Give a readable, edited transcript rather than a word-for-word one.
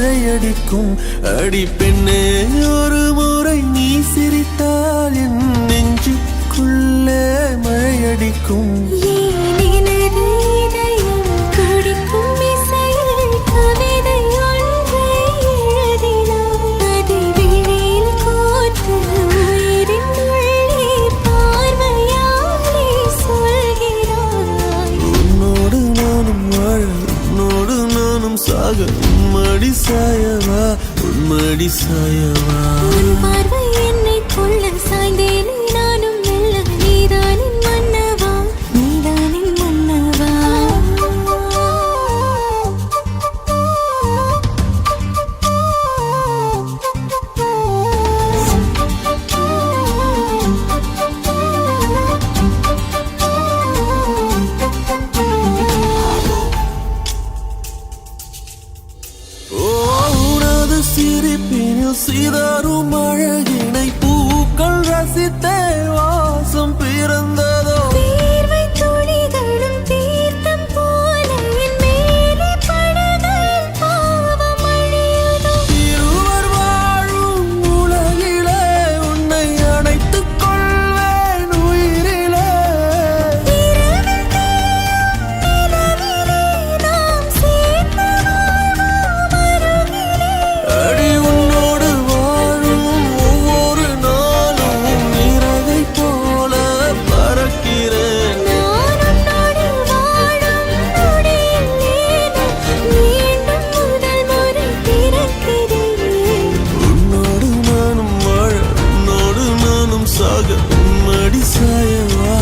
மழையடிக்கும். அடி பெண்ணே, ஒரு முறை நீ சிரித்தால் என் நெஞ்சுக்குள்ளே மழையடிக்கும். உன்மடி சாயவா, உன்மடி சாயவா. உன் பார்வை என்னை கொள்ள சாய்ந்தேனே நானும் மெல்ல. நீதானின் மன்னவா, நீதானின் மன்னவா. சிரிப்பினில் சிதறும் அழகினை பூக்கள் ரசித்தே வாசம் பிறந்ததோ. தீர்வை துளிகளும் தீர்த்தம் போல என் மேலே படுகையில் பாவம் அழியுதோ. இருவர் வாழும் உலகிலே உன்னை அணைத்துக் கொள்வேன் உயிரிலே. இரவில் தேயும் நிலவிலே நாம் சேர்ந்து வாழ்வோம் அருகிலே. அடி உன்னோடு வாழும் ஒவ்வொரு நாளும் நிறவை போல பறக்கிறேன். நான் உன்னோடு வாழும் நொடியில் மீண்டும் முதல் முறை பிறக்கிறேன். உன்னோடு நானும் வாழ, உன்னோடு நானும் சாக, உன்மடி சாயவா,